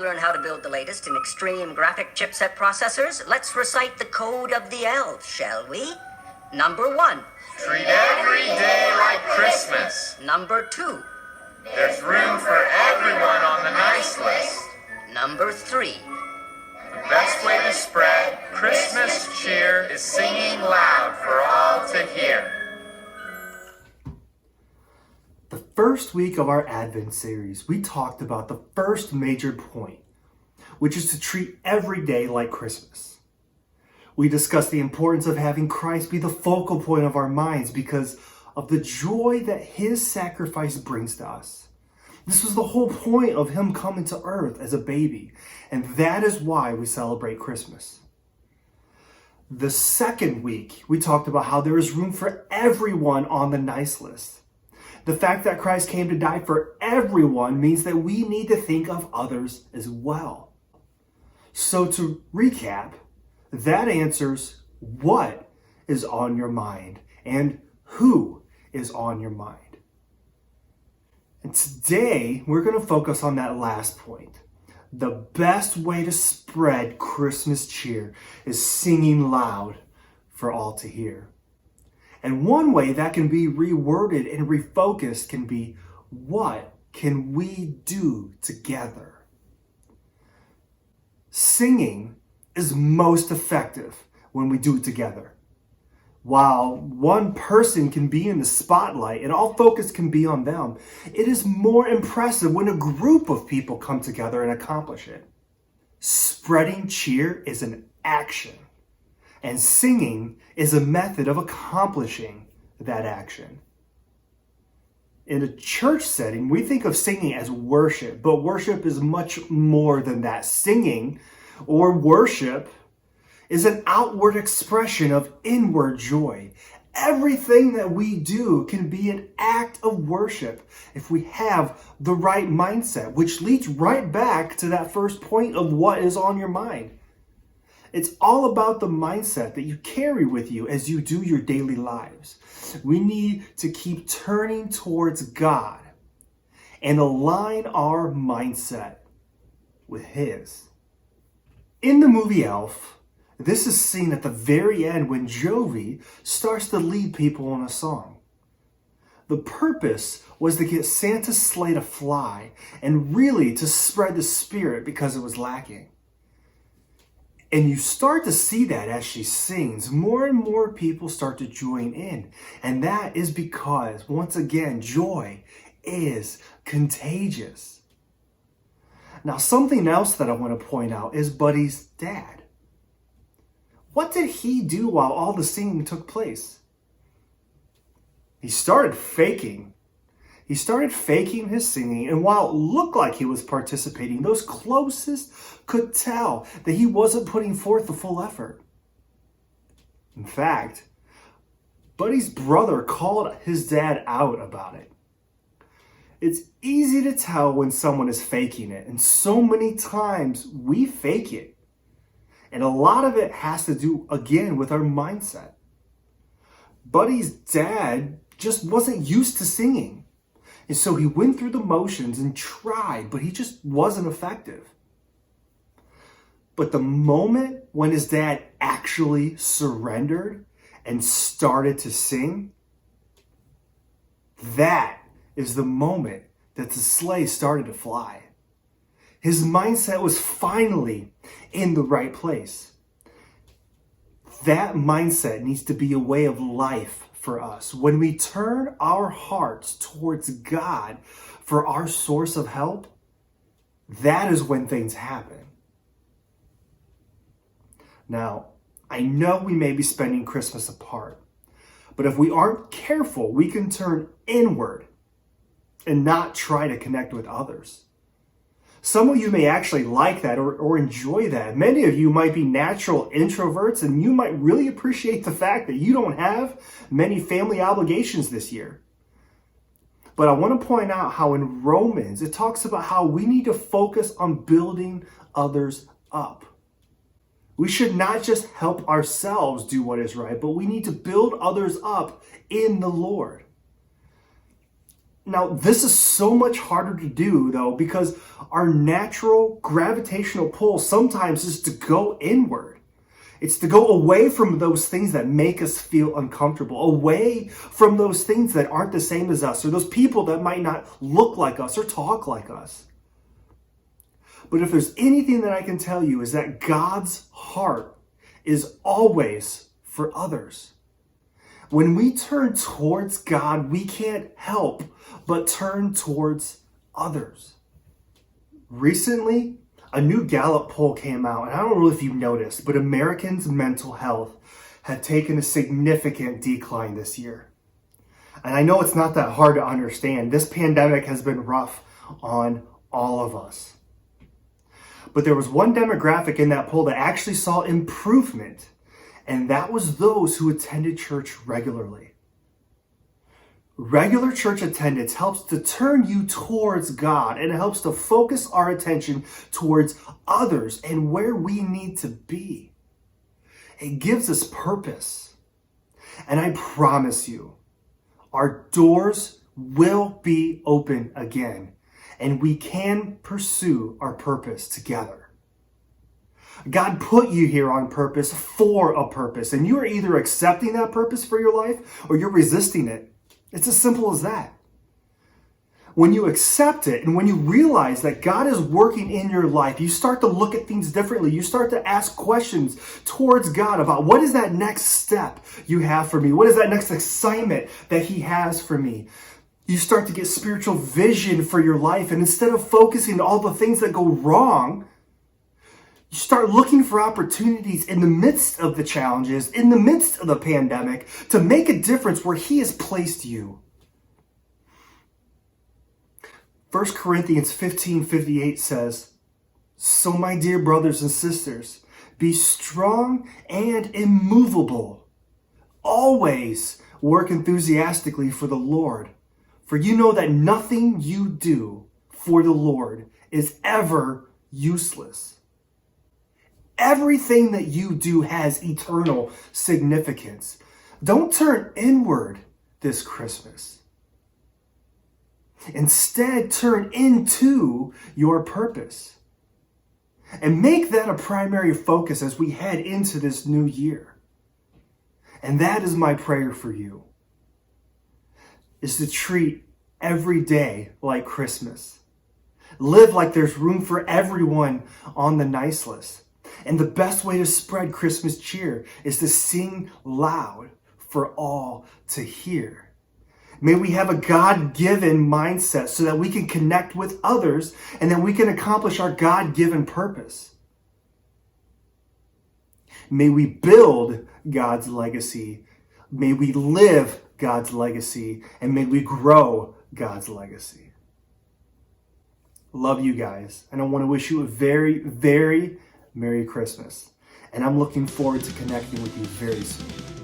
you learn how to build the latest in extreme graphic chipset processors, let's recite the code of the elves, shall we? Number 1. Treat every day like Christmas. Number 2. There's room for everyone on the nice list. Number 3. The best way to spread Christmas cheer is singing loud for all to hear. The first week of our Advent series, we talked about the first major point, which is to treat every day like Christmas. We discussed the importance of having Christ be the focal point of our minds because of the joy that his sacrifice brings to us. This was the whole point of him coming to earth as a baby, and that is why we celebrate Christmas. The second week, we talked about how there is room for everyone on the nice list. The fact that Christ came to die for everyone means that we need to think of others as well. So to recap, that answers what is on your mind and who is on your mind. And today, we're going to focus on that last point. The best way to spread Christmas cheer is singing loud for all to hear. And one way that can be reworded and refocused can be, what can we do together? Singing is most effective when we do it together. While one person can be in the spotlight and all focus can be on them, it is more impressive when a group of people come together and accomplish it. Spreading cheer is an action, and singing is a method of accomplishing that action. In a church setting, we think of singing as worship, but worship is much more than that. Singing or worship is an outward expression of inward joy. Everything that we do can be an act of worship if we have the right mindset, which leads right back to that first point of what is on your mind. It's all about the mindset that you carry with you as you do your daily lives. We need to keep turning towards God and align our mindset with his. In the movie Elf, this is seen at the very end when Jovi starts to lead people in a song. The purpose was to get Santa's sleigh to fly and really to spread the spirit because it was lacking. And you start to see that as she sings, more and more people start to join in. And that is because, once again, joy is contagious. Now, something else that I want to point out is Buddy's dad. What did he do while all the singing took place? He started faking. He started faking his singing, and while it looked like he was participating, those closest could tell that he wasn't putting forth the full effort. In fact, Buddy's brother called his dad out about it. It's easy to tell when someone is faking it, and so many times we fake it. And a lot of it has to do, again, with our mindset. Buddy's dad just wasn't used to singing. And so he went through the motions and tried, but he just wasn't effective. But the moment when his dad actually surrendered and started to sing, that is the moment that the sleigh started to fly. His mindset was finally in the right place. That mindset needs to be a way of life for us. When we turn our hearts towards God for our source of help, that is when things happen. Now, I know we may be spending Christmas apart, but if we aren't careful, we can turn inward and not try to connect with others. Some of you may actually like that or enjoy that. Many of you might be natural introverts, and you might really appreciate the fact that you don't have many family obligations this year. But I want to point out how in Romans, it talks about how we need to focus on building others up. We should not just help ourselves do what is right, but we need to build others up in the Lord. Now, this is so much harder to do, though, because our natural gravitational pull sometimes is to go inward. It's to go away from those things that make us feel uncomfortable, away from those things that aren't the same as us, or those people that might not look like us or talk like us. But if there's anything that I can tell you is that God's heart is always for others. When we turn towards God, we can't help but turn towards others. Recently, a new Gallup poll came out, and I don't know if you've noticed, but Americans' mental health had taken a significant decline this year. And I know it's not that hard to understand. This pandemic has been rough on all of us. But there was one demographic in that poll that actually saw improvement, and that was those who attended church regularly. Regular church attendance helps to turn you towards God, and it helps to focus our attention towards others and where we need to be. It gives us purpose. And I promise you, our doors will be open again, and we can pursue our purpose together. God put you here on purpose for a purpose, and you are either accepting that purpose for your life or you're resisting it. It's as simple as that. When you accept it and when you realize that God is working in your life, you start to look at things differently. You start to ask questions towards God about what is that next step you have for me? What is that next assignment that He has for me? You start to get spiritual vision for your life. And instead of focusing on all the things that go wrong, you start looking for opportunities in the midst of the challenges, in the midst of the pandemic, to make a difference where He has placed you. 1 Corinthians 15:58 says, "So my dear brothers and sisters, be strong and immovable. Always work enthusiastically for the Lord, for you know that nothing you do for the Lord is ever useless." Everything that you do has eternal significance. Don't turn inward this Christmas. Instead, turn into your purpose. And make that a primary focus as we head into this new year. And that is my prayer for you, is to treat every day like Christmas. Live like there's room for everyone on the nice list. And the best way to spread Christmas cheer is to sing loud for all to hear. May we have a God-given mindset so that we can connect with others and that we can accomplish our God-given purpose. May we build God's legacy. May we live God's legacy. And may we grow God's legacy. Love you guys. And I want to wish you a very, very Merry Christmas. And I'm looking forward to connecting with you very soon.